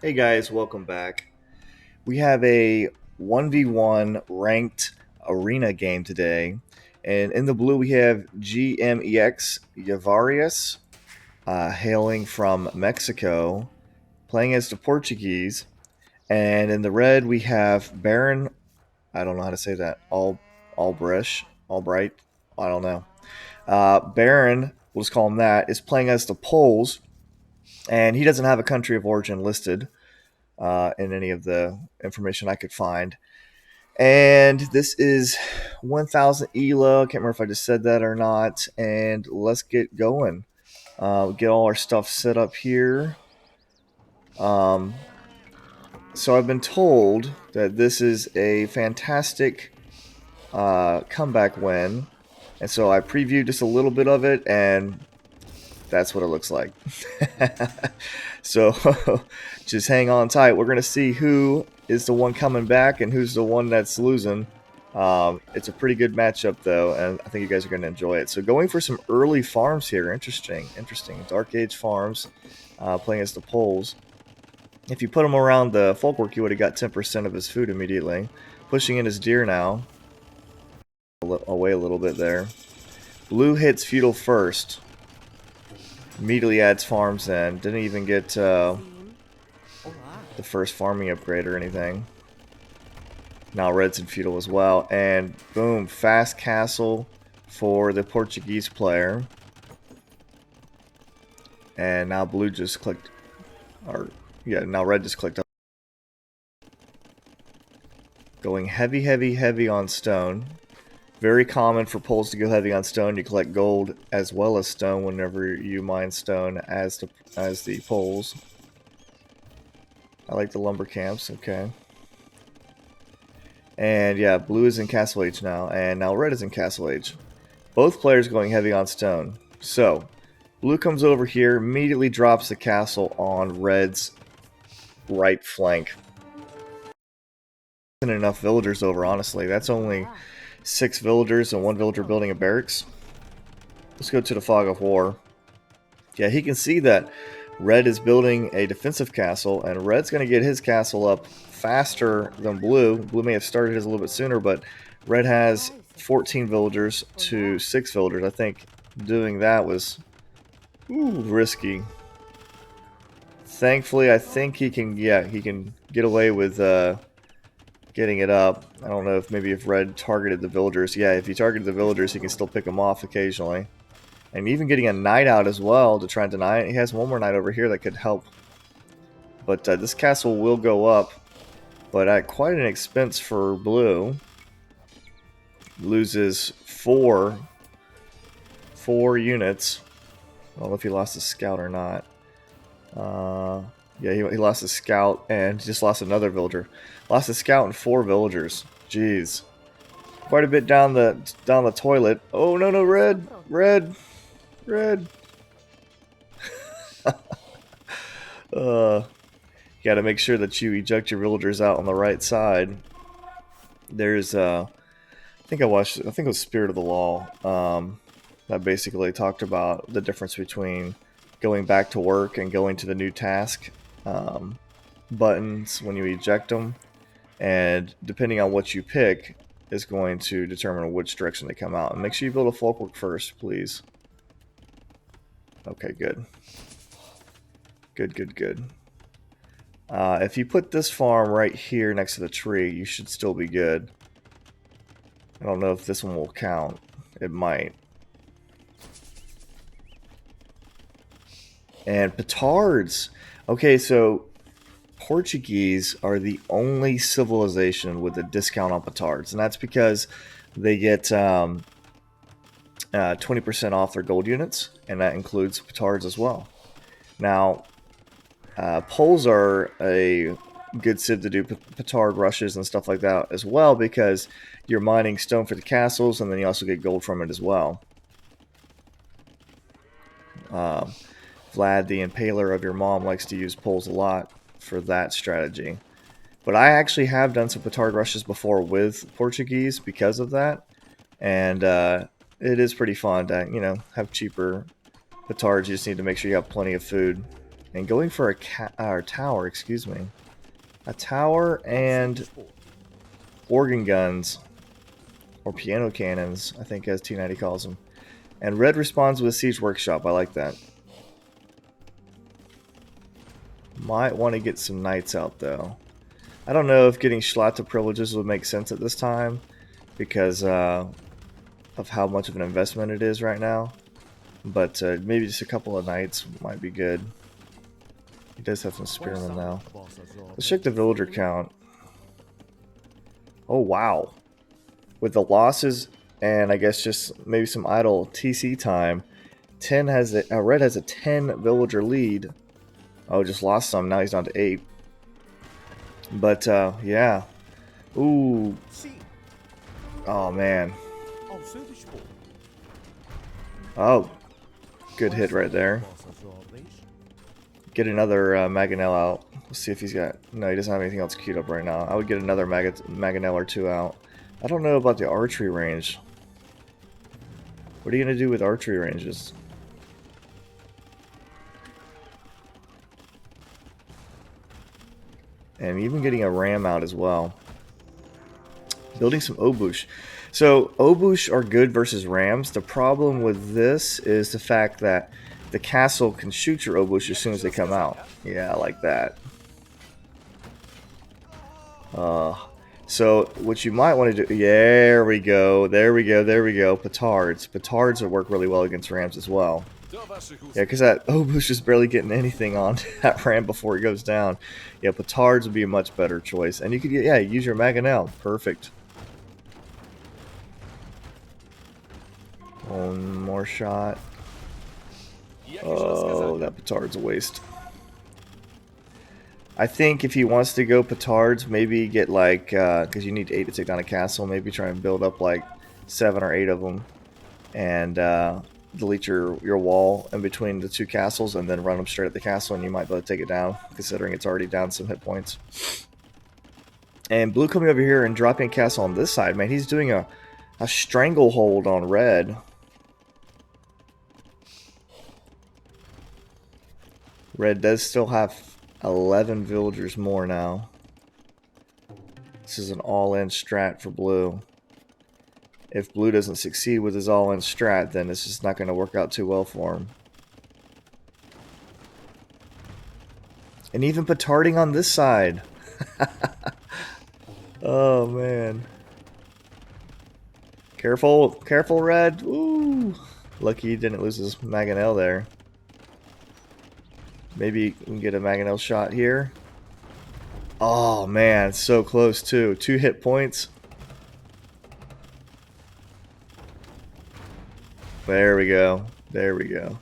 Hey guys, welcome back. We have a 1v1 ranked arena game today. And in the blue, we have GMEX Yavarius, hailing from Mexico, playing as the Portuguese. And in the red, we have Baron, I don't know how to say that, Albright, I don't know. Baron, we'll just call him that, is playing as the Poles, and he doesn't have a country of origin listed in any of the information I could find. And this is 1000 ELO. Can't remember if I just said that or not. And let's get going. Get all our stuff set up here. So I've been told that this is a fantastic comeback win. And so I previewed just a little bit of it, and that's what it looks like. So just hang on tight. We're going to see who is the one coming back and who's the one that's losing. It's a pretty good matchup, though, and I think you guys are going to enjoy it. So going for some early farms here. Interesting. Dark Age farms, playing as the Poles. If you put him around the Folkwork, you would have got 10% of his food immediately. Pushing in his deer now. Away a little bit there. Blue hits feudal first. Immediately adds farms in. Didn't even get the first farming upgrade or anything. Now red's in feudal as well. And boom, fast castle for the Portuguese player. And now blue just clicked. Now red just clicked up. Going heavy on stone. Very common for Poles to go heavy on stone. You collect gold as well as stone whenever you mine stone as the Poles. I like the lumber camps, okay. And yeah, blue is in Castle Age now, and now red is in Castle Age. Both players going heavy on stone. So, blue comes over here, immediately drops the castle on red's right flank. Isn't enough villagers over, honestly. That's only 6 villagers and 1 villager building a barracks. Let's go to the Fog of War. Yeah, he can see that red is building a defensive castle, and red's going to get his castle up faster than blue. Blue may have started his a little bit sooner, but red has 14 villagers to 6 villagers. I think doing that was risky. Thankfully, I think he can get away with getting it up. I don't know if red targeted the villagers. Yeah, if he targeted the villagers, he can still pick them off occasionally. And even getting a knight out as well to try and deny it. He has one more knight over here that could help. But this castle will go up, but at quite an expense for blue. Loses 4 units. I don't know if he lost his scout or not. Yeah, he lost his scout and just lost another villager. Lost his scout and 4 villagers. Jeez. Quite a bit down the toilet. Oh, no, red. You gotta make sure that you eject your villagers out on the right side. There's I think it was Spirit of the Law, that basically talked about the difference between going back to work and going to the new task buttons when you eject them, and depending on what you pick is going to determine which direction they come out. And make sure you build a folkwork first, please. Okay, good. Good. If you put this farm right here next to the tree, you should still be good. I don't know if this one will count. It might. And petards. Okay, so Portuguese are the only civilization with a discount on petards, and that's because they get 20% off their gold units, and that includes petards as well. Now, Poles are a good civ to do petard rushes and stuff like that as well, because you're mining stone for the castles, and then you also get gold from it as well. Vlad, the Impaler of your mom, likes to use Poles a lot for that strategy. But I actually have done some petard rushes before with Portuguese because of that, and it is pretty fun to have cheaper petards. You just need to make sure you have plenty of food. and going for a tower, excuse me. A tower and organ guns, or piano cannons, I think as T90 calls them. And red responds with Siege Workshop. I like that. Might want to get some knights out though. I don't know if getting Schlatta privileges would make sense at this time because of how much of an investment it is right now. But maybe just a couple of knights might be good. He does have some spearmen now. Let's check the villager count. Oh wow. With the losses and I guess just maybe some idle TC time, 10 has a red has a 10 villager lead. Oh, just lost some. Now he's down to 8. But yeah. Ooh. Oh man. Oh, good hit right there. Get another Mangonel out. Let's see if he's got... No, he doesn't have anything else queued up right now. I would get another Mangonel or 2 out. I don't know about the archery range. What are you going to do with archery ranges? And even getting a ram out as well. Building some obush. So obush are good versus rams. The problem with this is the fact that the castle can shoot your obush as soon as they come out. Yeah, I like that. So what you might want to do... There we go. There we go. There we go. Petards. Petards would work really well against rams as well. Yeah, because that obush is barely getting anything on that ram before it goes down. Yeah, petards would be a much better choice. And you could, yeah, use your Mangonel. Perfect. One more shot. Oh, that petard's a waste. I think if he wants to go petards, maybe get like, because you need 8 to take down a castle, maybe try and build up like 7 or 8 of them. And delete your wall in between the 2 castles and then run them straight at the castle and you might be able to take it down, considering it's already down some hit points. And blue coming over here and dropping a castle on this side, man, he's doing a stranglehold on red. Red does still have 11 villagers more now. This is an all-in strat for blue. If blue doesn't succeed with his all-in strat, then this is not going to work out too well for him. And even petarding on this side. Oh, man. Careful. Careful, red. Ooh. Lucky he didn't lose his Mangonel there. Maybe we can get a Mangonel shot here. Oh, man. So close, too. 2 hit points. There we go. There we go.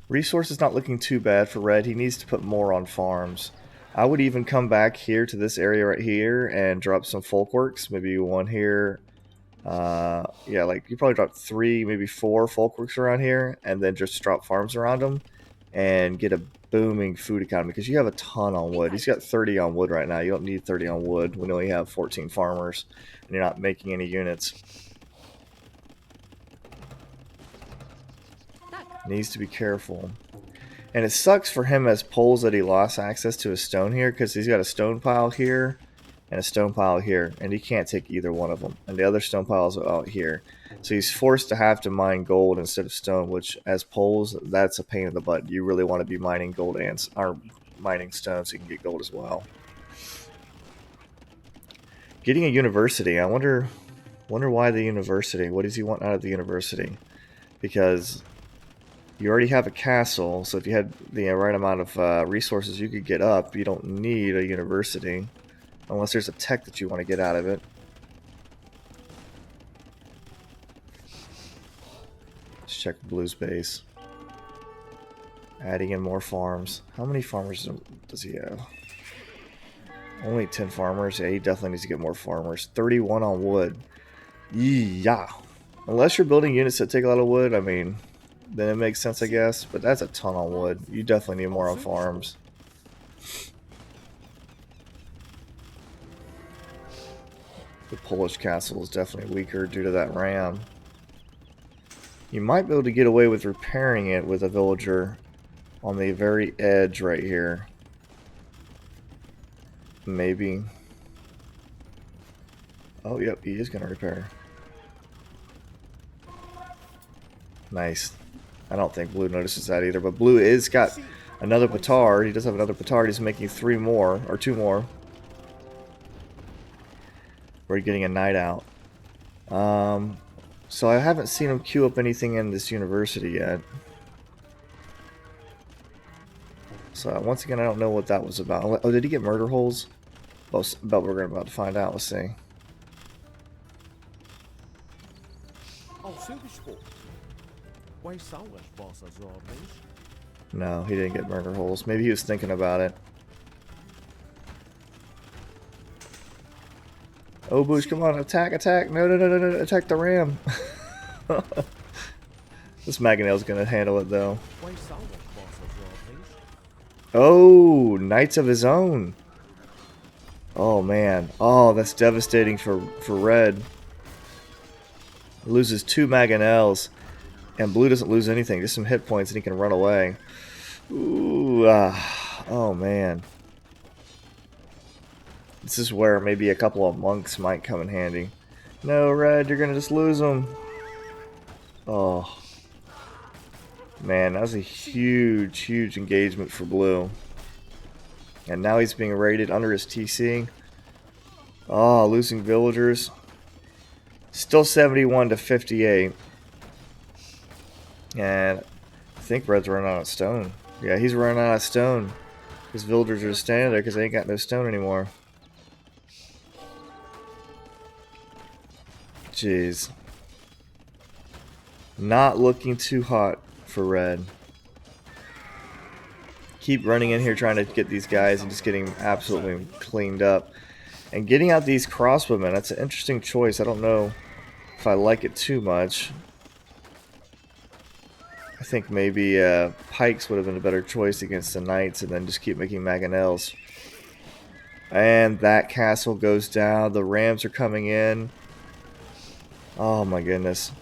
Resource is not looking too bad for red. He needs to put more on farms. I would even come back here to this area right here and drop some folkworks. Maybe 1 here. Yeah, like you probably drop 3, maybe 4 folkworks around here, and then just drop farms around them and get a booming food economy because you have a ton on wood. He's got 30 on wood right now. You don't need 30 on wood when you only have 14 farmers and you're not making any units. Needs to be careful. And it sucks for him as Poles that he lost access to a stone here because he's got a stone pile here and a stone pile here, and he can't take either one of them. And the other stone piles are out here. So he's forced to have to mine gold instead of stone, which as Poles, that's a pain in the butt. You really want to be mining gold and or mining stone so you can get gold as well. Getting a university. I wonder why the university. What does he want out of the university? Because you already have a castle, so if you had the right amount of resources you could get up, you don't need a university. Unless there's a tech that you want to get out of it. Let's check Blue's base. Adding in more farms. How many farmers does he have? Only 10 farmers. Yeah, he definitely needs to get more farmers. 31 on wood. Yeah. Unless you're building units that take a lot of wood, I mean, then it makes sense, I guess. But that's a ton on wood. You definitely need more on farms. The Polish castle is definitely weaker due to that ram. You might be able to get away with repairing it with a villager on the very edge right here. Maybe. Oh, yep, he is going to repair. Nice. I don't think blue notices that either, but blue is got another petard. He does have another petard. He's making 3 more, or 2 more. We're getting a night out. So I haven't seen him queue up anything in this university yet. So once again, I don't know what that was about. Oh, did he get murder holes? Well, but we're about to find out. Let's see. No, he didn't get murder holes. Maybe he was thinking about it. Oh, Boosh, come on, attack, attack. No, no, no, no, no, attack the ram. This Mangonel's gonna handle it, though. Oh, Knights of his own. Oh, man. Oh, that's devastating for red. Loses 2 Mangonels. And blue doesn't lose anything, just some hit points, and he can run away. Ooh, oh, man. This is where maybe a couple of monks might come in handy. No, red, you're gonna just lose them. Oh. Man, that was a huge, huge engagement for blue. And now he's being raided under his TC. Oh, losing villagers. Still 71 to 58. And I think red's running out of stone. Yeah, he's running out of stone. His villagers are just standing there because they ain't got no stone anymore. Jeez. Not looking too hot for red. Keep running in here trying to get these guys and just getting absolutely cleaned up. And getting out these crossbowmen, that's an interesting choice. I don't know if I like it too much. I think maybe pikes would have been a better choice against the knights, and then just keep making Mangonels. And that castle goes down. The rams are coming in. Oh my goodness.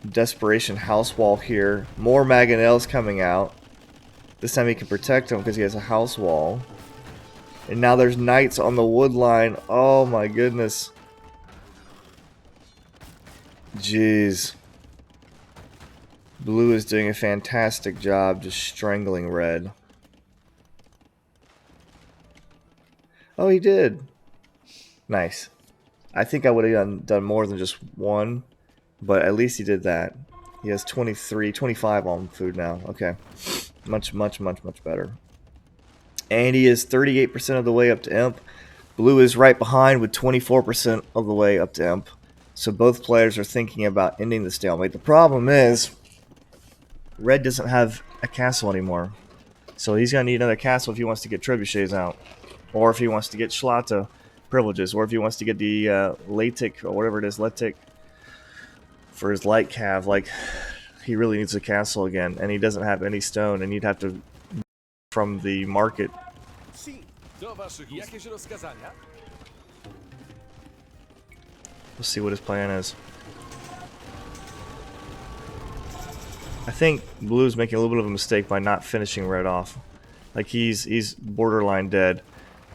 Desperation house wall here. More Mangonels coming out. This time he can protect them because he has a house wall. And now there's knights on the wood line. Oh my goodness. Jeez. Blue is doing a fantastic job just strangling red. Oh, he did. Nice. I think I would have done more than just one, but at least he did that. He has 25 on food now. Okay. Much, much, much, much better. And he is 38% of the way up to Imp. Blue is right behind with 24% of the way up to Imp. So both players are thinking about ending the stalemate. The problem is, red doesn't have a castle anymore. So he's going to need another castle if he wants to get trebuchets out. Or if he wants to get Schlata privileges. Or if he wants to get the Latic, or whatever it is, Letic, for his light cav. Like, he really needs a castle again. And he doesn't have any stone. And he'd have to from the market. Let's see what his plan is. I think blue's making a little bit of a mistake by not finishing red off. Like he's borderline dead.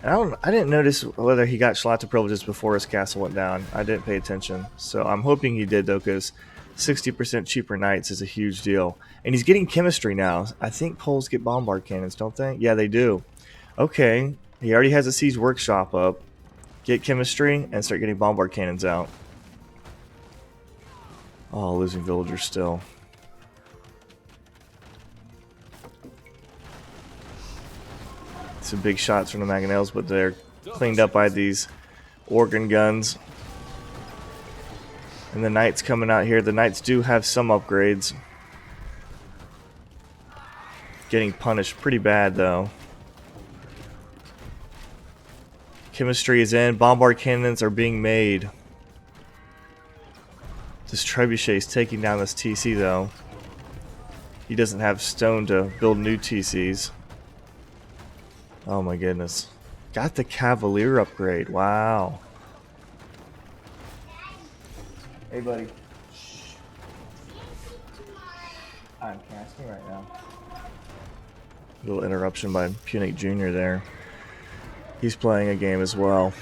And I didn't notice whether he got Schlata privileges before his castle went down. I didn't pay attention. So I'm hoping he did though, because 60% cheaper knights is a huge deal. And he's getting chemistry now. I think Poles get bombard cannons, don't they? Yeah, they do. Okay. He already has a siege workshop up. Get chemistry and start getting bombard cannons out. Oh, losing villagers still. Some big shots from the Mangonels, but they're cleaned up by these organ guns. And the knights coming out here. The knights do have some upgrades. Getting punished pretty bad though. Chemistry is in. Bombard cannons are being made. This trebuchet is taking down this TC though. He doesn't have stone to build new TCs. Oh my goodness. Got the Cavalier upgrade. Wow. Hey buddy. I'm casting right now. Little interruption by Punic Jr. there. He's playing a game as well.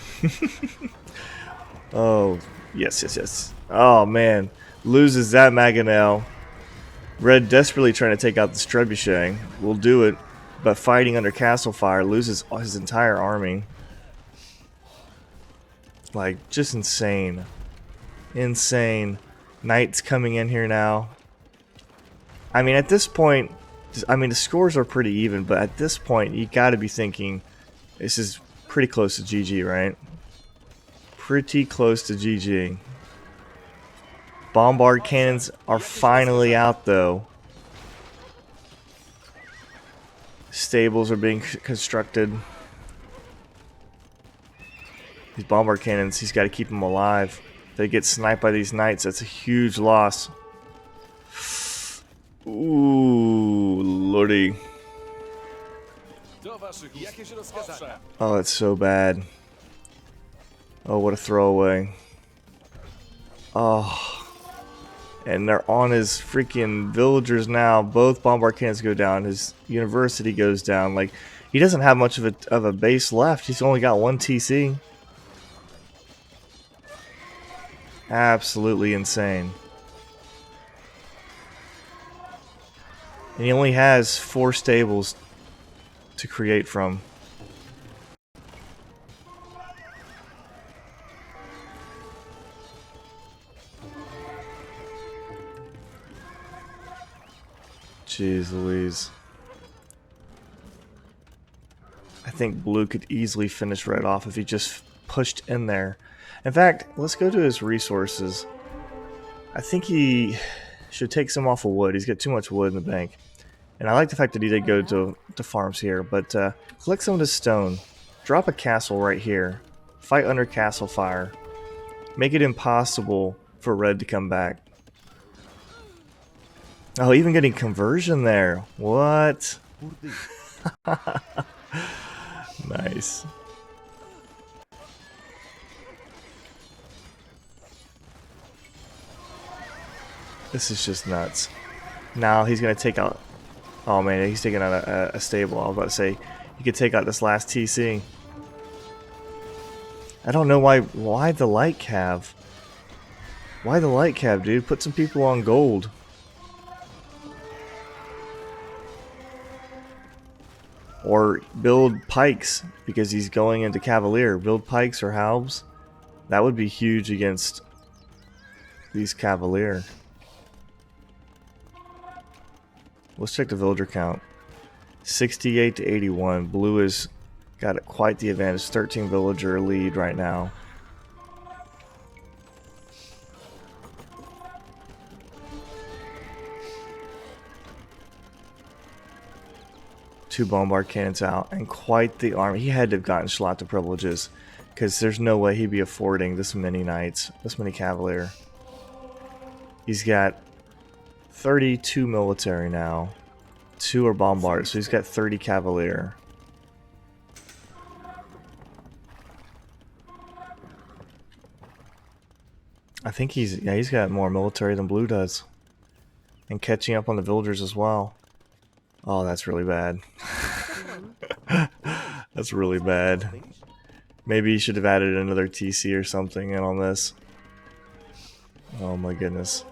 Oh, yes. Oh, man. Loses that Mangonel. Red desperately trying to take out this Trebuchet. Will do it, but fighting under castle fire loses his entire army. Like, just insane. Insane. Knights coming in here now. I mean, at this point, I mean, the scores are pretty even, but at this point, you got to be thinking this is pretty close to GG, right? Pretty close to GG. Bombard cannons are finally out, though. Stables are being constructed. These bombard cannons, he's got to keep them alive. If they get sniped by these knights, that's a huge loss. Ooh, lordy. Oh, it's so bad. Oh, what a throwaway. Oh. And they're on his freaking villagers now. Both bombard cannons go down. His university goes down. Like, he doesn't have much of a base left. He's only got one TC. Absolutely insane. And he only has 4 stables to create from. Jeez Louise. I think blue could easily finish red off if he just pushed in there. In fact, let's go to his resources. I think he should take some off of wood. He's got too much wood in the bank. And I like the fact that he did go to farms here. But collect some of this stone. Drop a castle right here. Fight under castle fire. Make it impossible for red to come back. Oh, even getting conversion there. What? Nice. This is just nuts. Now he's going to take out... Oh man, he's taking out a stable. I was about to say, he could take out this last TC. I don't know why the light cav. Why the light cav, dude? Put some people on gold. Or build pikes, because he's going into Cavalier. Build pikes or halbs. That would be huge against these Cavalier. Let's check the villager count. 68 to 81. Blue has got quite the advantage. 13 villager lead right now. Two bombard cannons out, and quite the army. He had to have gotten Schlatta privileges, because there's no way he'd be affording this many knights, this many Cavalier. He's got 32 military now. 2 are bombard, so he's got 30 Cavalier. I think he's got more military than blue does. And catching up on the villagers as well. Oh, that's really bad. That's really bad. Maybe he should have added another TC or something in on this. Oh my goodness.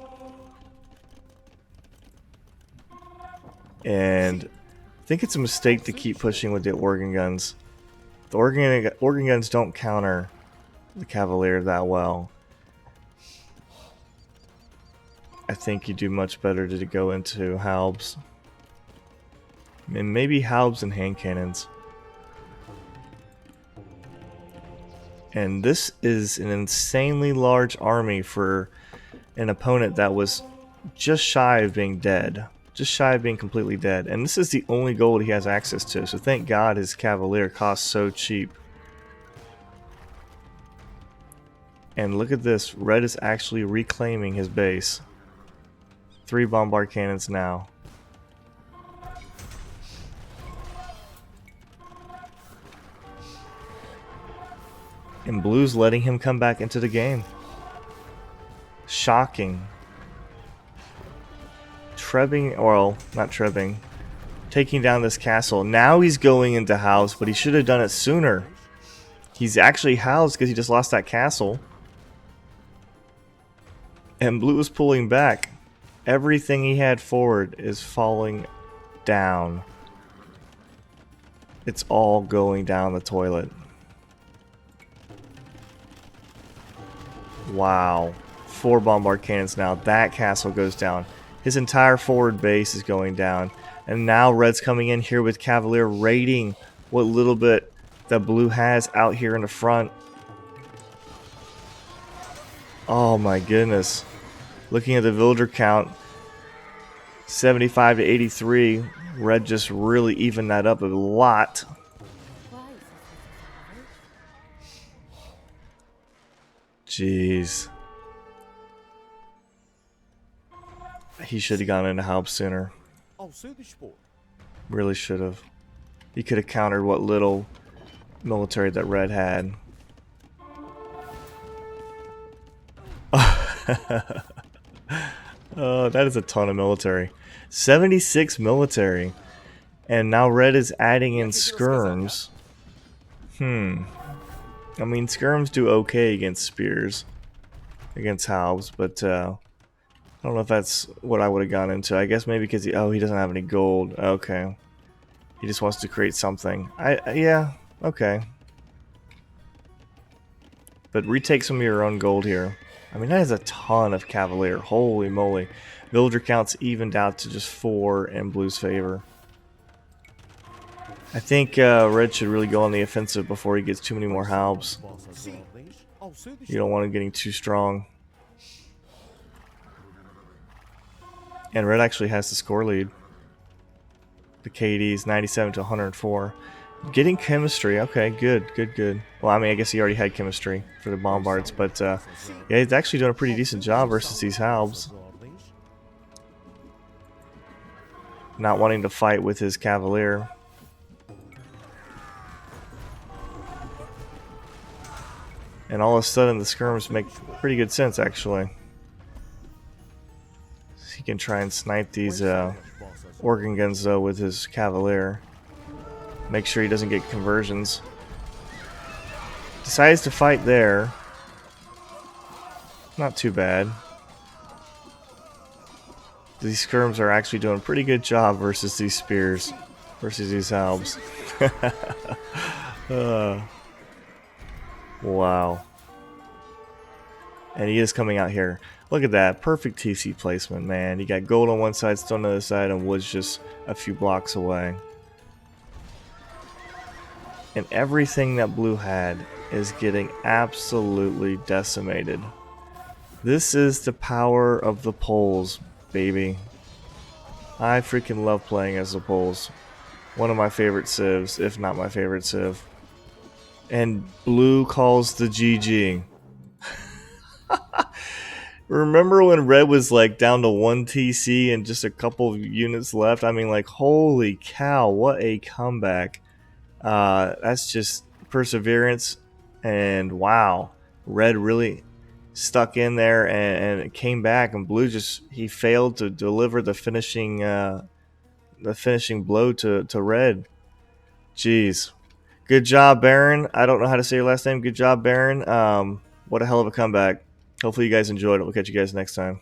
And I think it's a mistake to keep pushing with the organ guns. The organ guns don't counter the Cavalier that well. I think you do much better to go into halbs. And maybe halbs and hand cannons. And this is an insanely large army for an opponent that was just shy of being dead. Just shy of being completely dead. And this is the only gold he has access to. So thank God his Cavalier costs so cheap. And look at this. Red is actually reclaiming his base. 3 bombard cannons now. And blue's letting him come back into the game. Shocking. trebbing, well, not trebbing, taking down this castle. Now he's going into house, but he should have done it sooner. He's actually housed because he just lost that castle. And blue is pulling back. Everything he had forward is falling down. It's all going down the toilet. Wow. 4 bombard cannons now. That castle goes down. His entire forward base is going down. And now red's coming in here with Cavalier raiding what little bit that blue has out here in the front. Oh my goodness. Looking at the villager count, 75 to 83. Red just really evened that up a lot. Jeez. He should have gone into Halb sooner. Really should have. He could have countered what little military that red had. Oh, that is a ton of military. 76 military. And now red is adding in skirms. I mean, skirms do okay against spears. Against halbs, but I don't know if that's what I would have gone into. I guess maybe because he doesn't have any gold. Okay. He just wants to create something. Yeah, okay. But retake some of your own gold here. I mean, that is a ton of Cavalier. Holy moly. Villager counts evened out to just 4 in blue's favor. I think red should really go on the offensive before he gets too many more halbs. You don't want him getting too strong. And red actually has the score lead. The KD is 97 to 104. Getting chemistry. Okay, good. Well, I mean, I guess he already had chemistry for the bombards, but yeah, he's actually doing a pretty decent job versus these halbs. Not wanting to fight with his Cavalier. And all of a sudden, the skirms make pretty good sense, actually. He can try and snipe these organ guns, though, with his Cavalier. Make sure he doesn't get conversions. Decides to fight there. Not too bad. These skirms are actually doing a pretty good job versus these spears. Versus these halbs. Wow. And he is coming out here. Look at that. Perfect TC placement, man. You got gold on one side, stone on the other side, and wood's just a few blocks away. And everything that blue had is getting absolutely decimated. This is the power of the poles, baby. I freaking love playing as the poles. One of my favorite civs, if not my favorite civ. And blue calls the GG. Remember when red was like down to 1 TC and just a couple of units left? I mean, like, holy cow, what a comeback. That's just perseverance. And wow, red really stuck in there and it came back, and blue he failed to deliver the finishing blow to red. Jeez. Good job, Baron. I don't know how to say your last name. Good job, Baron. What a hell of a comeback. Hopefully you guys enjoyed it. We'll catch you guys next time.